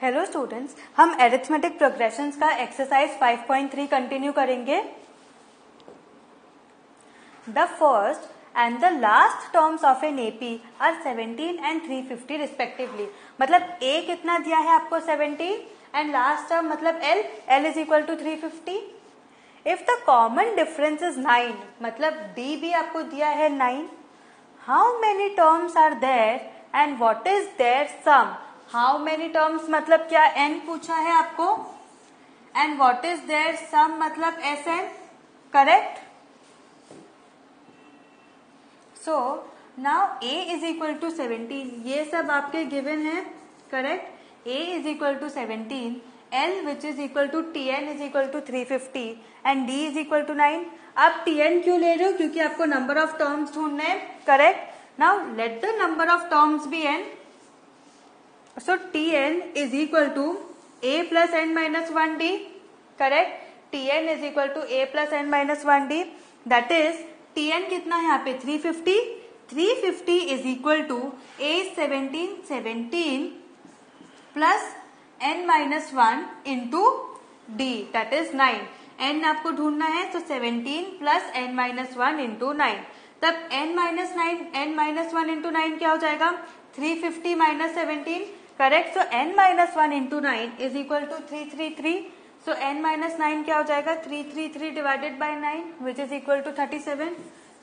Hello students, हम arithmetic progressions का exercise 5.3 continue करेंगे. The first and the last terms of an AP are 17 and 350 respectively. मतलब A कितना दिया है आपको 17 एंड लास्ट टर्म मतलब L is equal to 350. If the common difference is 9, मतलब डी भी आपको दिया है 9. How many terms are there and what is there sum. How many terms मतलब क्या n पूछा है आपको and what is there sum मतलब Sn. Correct. So now a is equal to 17. ये सब आपके गिवन है. Correct. a is equal to 17, l which is equal to tn is equal to 350 and d is equal to 9. आप tn क्यों ले रहे हो? क्योंकि आपको नंबर ऑफ टर्म्स ढूंढने हैं. Correct. Now let the number of terms be n. So Tn is equal to a plus n minus 1d. Correct. Tn is equal to a plus n minus 1d. That is Tn कितना है यहाँ पे 350. 350 is equal to a 17 plus n minus 1 into d. That is 9. n आपको ढूंढना है तो 17 plus n minus 1 into 9. तब n minus 1 into 9 क्या हो जाएगा? 350 minus 17. Correct. So n minus 1 into 9 is equal to 333. So n minus 9 क्या हो जाएगा? 333 divided by 9 which is equal to 37.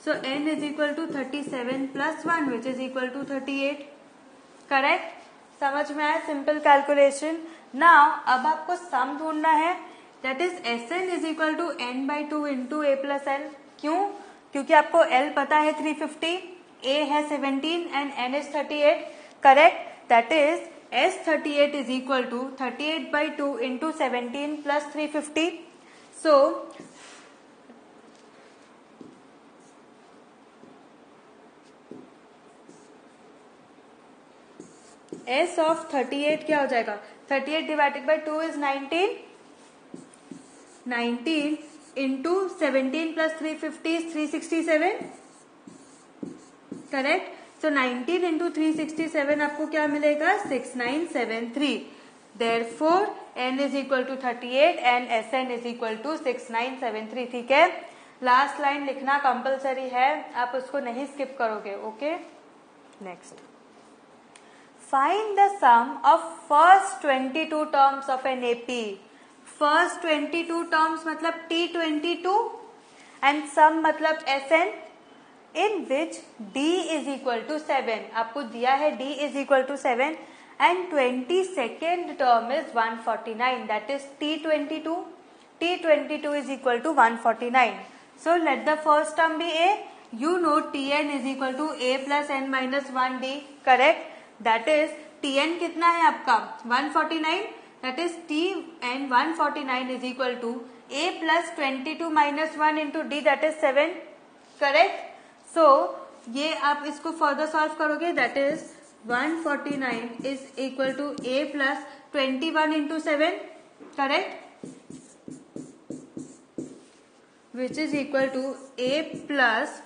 So n is equal to 37 plus 1 which is equal to 38. Correct. समझ में आया? Simple calculation. Now अब आपको sum ढूंढना है. That is Sn is equal to n by 2 into a plus l. क्यों? क्योंकि आपको l पता है 350, a है 17 and n is 38. Correct. That is S38 is equal to 38 by 2 into 17 plus 350. So, S of 38 क्या हो जाएगा? 38 divided by 2 is 19. 19 into 17 plus 350 is 367. Correct. So 19 into 367 आपको क्या मिलेगा? 6973. Therefore n is equal to 38 and Sn is equal to 6973. ठीक है. Last line लिखना compulsory है, आप उसको नहीं स्किप करोगे. Okay. Next. Find the sum of first 22 terms of an AP. First 22 terms मतलब T22 एंड सम मतलब Sn in which d is equal to 7. आपको दिया है d is equal to 7 and 22nd term is 149. That is T22. T22 is equal to 149. So let the first term be a. You know Tn is equal to a plus n minus 1d. Correct. That is Tn कितना है आपका? 149. That is Tn 149 is equal to a plus 22 minus 1 into d. That is 7. Correct. So, ये आप इसको further solve करोगे. That is 149 is equal to a plus 21 into 7. Correct. Which is equal to a plus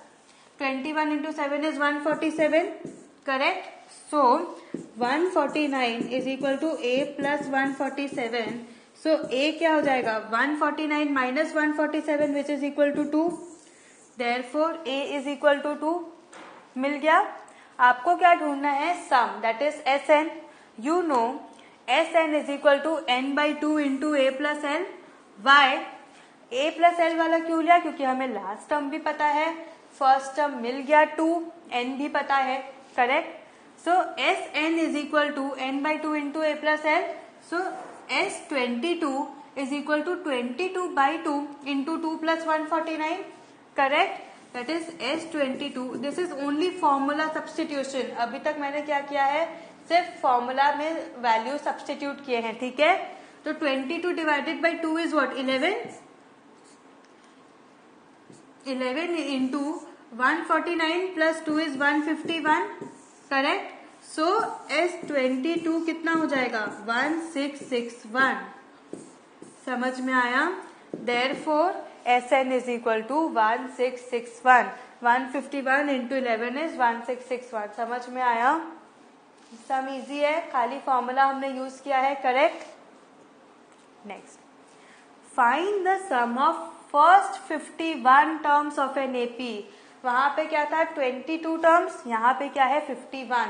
21 into 7 is 147. Correct. So 149 is equal to a plus 147. So a क्या हो जाएगा? 149 minus 147 which is equal to 2. Therefore a is equal to 2. मिल गया. आपको क्या ढूंढना है? Sum. That is Sn. You know Sn is equal to n by 2 into a plus l. Why? a plus l वाला क्यों लिया? क्योंकि हमें लास्ट टर्म भी पता है, फर्स्ट टर्म मिल गया 2, n भी पता है. Correct. So Sn is equal to n by 2 into a plus l. So S22 is equal to 22 by 2 into 2 plus 149. Correct. That is S22. This is only formula substitution. अभी तक मैंने क्या किया है? सिर्फ फॉर्मूला में वैल्यू सब्सटीट्यूट किए हैं. ठीक है. तो 22 divided by 2 is what? 11 into 149 plus 2 is 151. Correct. So S22 कितना हो जाएगा? 1661. समझ में आया? Therefore Sn is equal to 1661. 151 into 11 is 1661. समझ में आया? सम इजी है, खाली फॉर्मूला हमने यूज किया है, correct. Next, find the sum of first 51 terms of an AP. वहां पे क्या था 22 टर्म्स, यहाँ पे क्या है 51।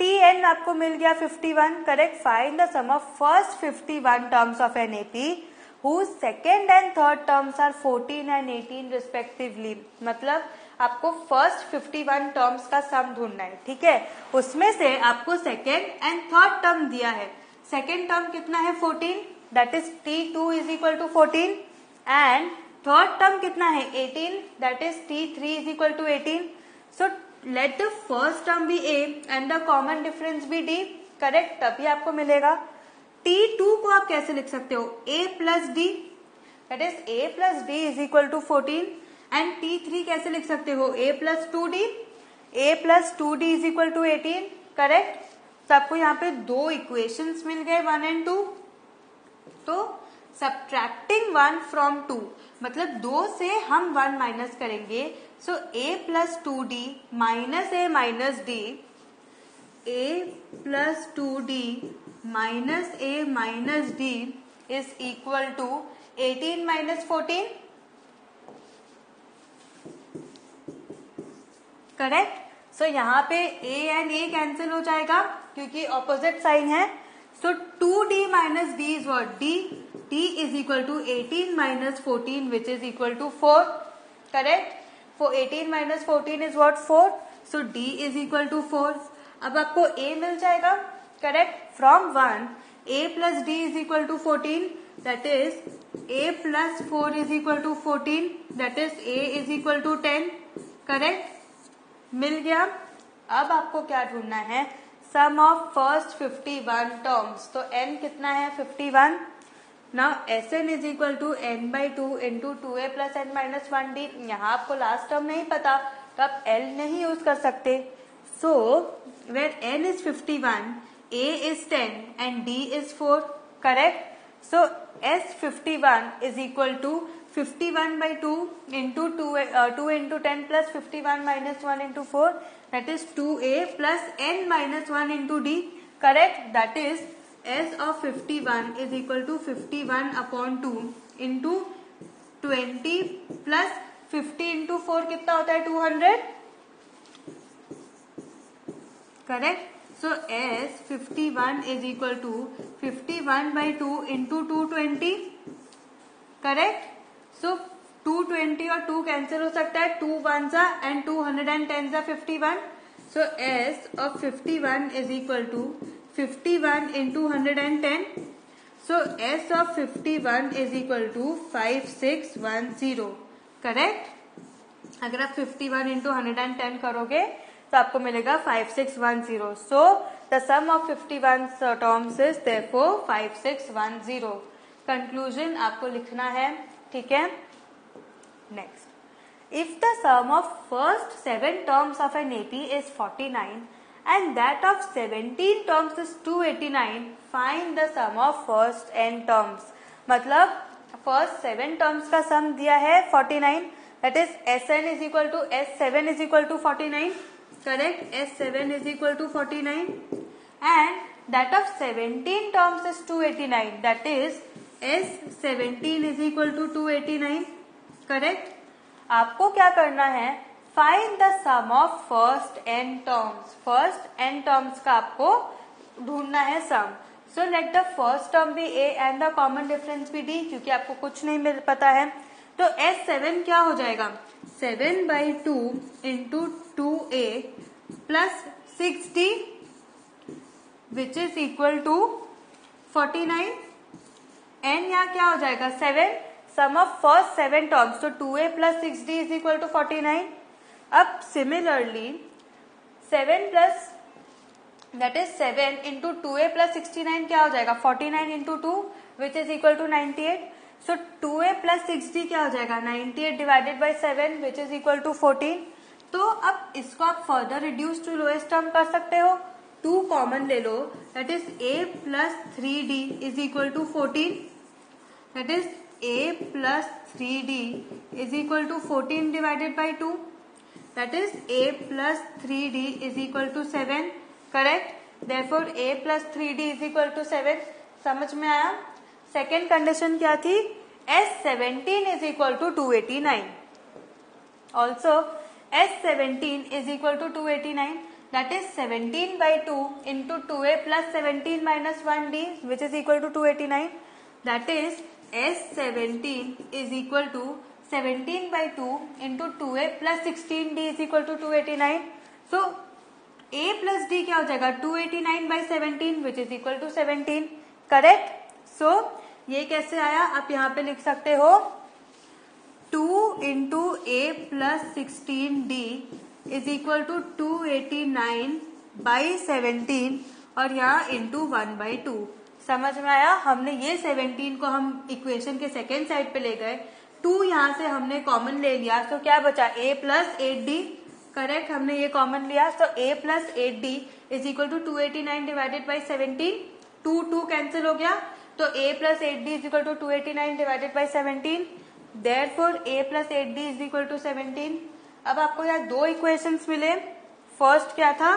Tn आपको मिल गया 51, correct. Find the sum of first 51 terms of an AP whose second and third terms are 14 and 18 respectively। मतलब आपको फर्स्ट 51 टर्म्स का सम ढूंढना है, ठीक है। उसमें से आपको सेकेंड एंड थर्ड टर्म दिया है। सेकेंड टर्म कितना है 14, that is T2 is equal to 14, and third term कितना है 18, that is T3 is equal to 18। So let the first term be A and the common difference be D, correct. तभी आपको मिलेगा। T2 को आप कैसे लिख सकते हो, A plus D, that is A plus D is equal to 14, and T3 कैसे लिख सकते हो, A plus 2D, A plus 2D is equal to 18, correct. तो आपको यहाँ पे दो इक्वेशंस मिल गए 1 एंड 2। तो सब्ट्रैक्टिंग 1 फ्रॉम 2, मतलब 2 से हम 1 माइनस करेंगे। So A plus 2D minus A minus D, A plus 2D minus A minus D is equal to 18 minus 14, correct. So यहाँ पे A एंड A कैंसिल हो जाएगा क्योंकि ऑपोजिट साइन है। So 2D minus D is what, D is equal to 18 minus 14 which is equal to 4, correct. For 18 minus 14 is what 4, so D is equal to 4। अब आपको A मिल जाएगा, correct. From 1 A plus D is equal to 14, that is A plus 4 is equal to 14, that is A is equal to 10, correct. मिल गया। अब आपको क्या ढूंढना है, सम ऑफ फर्स्ट 51 टर्म्स। तो n कितना है 51। Now Sn is equal to n by 2 into 2a plus n minus 1d। यहाँ आपको लास्ट टर्म नहीं पता तो आप L नहीं यूज कर सकते। So where n is 51, a is 10 and d is 4, correct। so S51 is equal to 51 by 2 into 2 into 10 plus 51 minus 1 into 4, that is 2a plus n minus 1 into d, correct। that is S of 51 is equal to 51 upon 2 into 20 plus 50 into 4 कितना होता है 200, correct। So S51 is equal to 51 by 2 into 220, correct। So 220 और 2 cancel हो सकता है, 2 1 जा and 210 जा 51। So S of 51 is equal to 51 into 110। So S of 51 is equal to 5610, correct। अगर आप 51 into 110 करोगे तो आपको मिलेगा 5610। So the sum of 51 terms is therefore 5610। Conclusion आपको लिखना है, ठीक है। Next, if the sum of first 7 terms of an AP is 49 and that of 17 terms is 289, find the sum of first n terms. मतलब first 7 terms का sum दिया है 49, that is Sn is equal to S7 is equal to 49, correct। S7 is equal to 49 and that of 17 terms is 289, that is S17 is equal to 289, correct। आपको क्या करना है, find the sum of first n terms। first n terms का आपको ढूंढना है sum। so let the first term be A and the common difference be D, क्योंकि आपको कुछ नहीं मिल पता है। तो S7 क्या हो जाएगा, 7 by 2 into 2A plus 6D which is equal to 49। n यहाँ क्या हो जाएगा 7, sum of first 7 terms, तो 2A plus 6D is equal to 49। अब similarly 7 plus that is 7 into 2A plus 69 क्या हो जाएगा 49 into 2 which is equal to 98। so 2A plus 6D क्या हो जाएगा 98 divided by 7 which is equal to 14। तो अब इसको आप further reduce to lowest term कर सकते हो, 2 कॉमन ले लो, that is A plus 3D is equal to 14, that is A plus 3D is equal to 14 divided by 2, that is A plus 3D is equal to 7, correct. Therefore a plus 3d is equal to 7। समझ में आया। Second condition क्या थी, S17 is equal to 289। Also S17 is equal to 289, that is 17 by 2 into 2a plus 17 minus 1d, which is equal to 289. That is S17 is equal to 17 by 2 into 2a plus 16d is equal to 289. So a plus d क्या हो जाएगा, 289 by 17 which is equal to 17, correct. So ये कैसे आया, आप यहाँ पे लिख सकते हो 2 into a plus 16d is equal to 289 by 17 और यहाँ into 1 by 2। समझ में आया। हमने ये 17 को हम इक्वेशन के सेकेंड साइड पे ले गए, 2 यहाँ से हमने कॉमन ले लिया, तो क्या बचा a plus 8d, करेक्ट। हमने ये कॉमन लिया, तो a plus 8d is equal to 289 divided by 17, 2 cancel हो गया, तो a plus 8d is equal to 289 divided by 17, therefore a plus 8d is equal to 17। अब आपको यहाँ दो इक्वेशंस मिले, फर्स्ट क्या था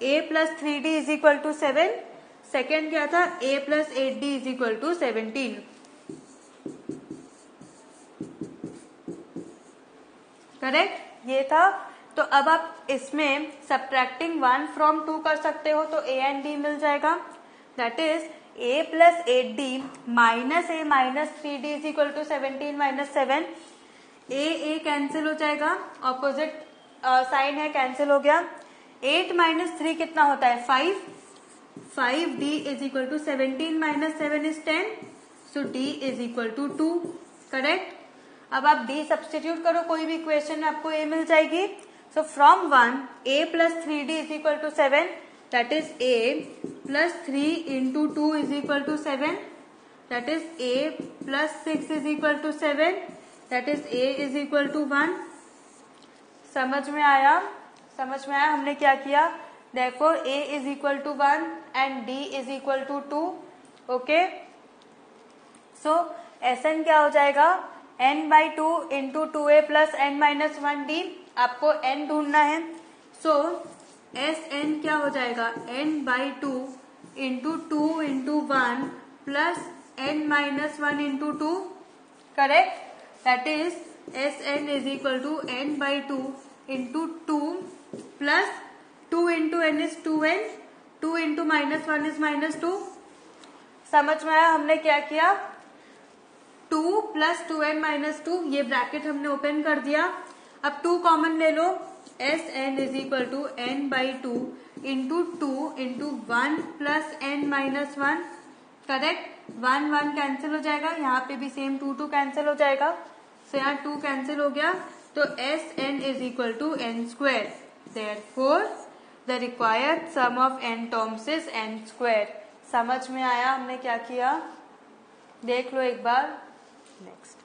a plus 3d is equal to 7, second क्या था a plus 8d is equal to 17, correct. ये था। तो अब आप इसमें सब्ट्रैक्टिंग 1 from 2 कर सकते हो, तो a and d मिल जाएगा, that is a plus 8d minus a minus 3d is equal to 17 minus 7, a cancel हो जाएगा, ऑपोजिट साइन है, कैंसिल हो गया। 8 minus 3 कितना होता है, 5d is equal to 17 minus 7 is 10, so d is equal to 2, correct. अब आप d सब्सटीट्यूट करो कोई भी इक्वेशन में, आपको a मिल जाएगी। So from 1 a plus 3d is equal to 7, that is a plus 3 into 2 is equal to 7, that is a plus 6 is equal to 7, that is a is equal to 1। समझ में आया। समझ में आया हमने क्या किया, therefore a is equal to 1 and d is equal to 2, okay. So Sn क्या हो जाएगा, n by 2 into 2a plus n minus 1d, आपको n ढूंढना है। सो Sn क्या हो जाएगा, n by 2 into 2 into 1 plus n minus 1 into 2, correct. That is Sn is equal to n by 2 into 2 plus 2 into n is 2n, 2 into minus 1 is minus 2। समझ में आया हमने क्या किया, 2 plus 2n minus 2, ये ब्रैकेट हमने open कर दिया। अब 2 कॉमन ले लो, Sn is equal to n by 2 into 2 into 1 plus n minus 1, correct. 1 cancel हो जाएगा, यहाँ पे भी सेम 2 कैंसिल हो जाएगा, सो यहाँ 2 कैंसिल हो गया, तो Sn is equal to n square, therefore the required sum of n terms is n square। समझ में आया हमने क्या किया, देख लो एक बार। Next,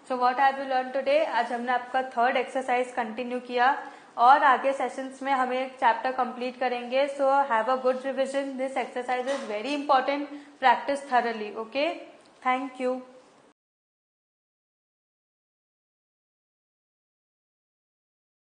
so what have you learn today. आज हमने आपका थर्ड एक्सरसाइज कंटिन्यू किया और आगे सेशंस में हम एक चैप्टर कंप्लीट करेंगे। So have a good revision, this exercise is very important, practice thoroughly, okay. Thank you.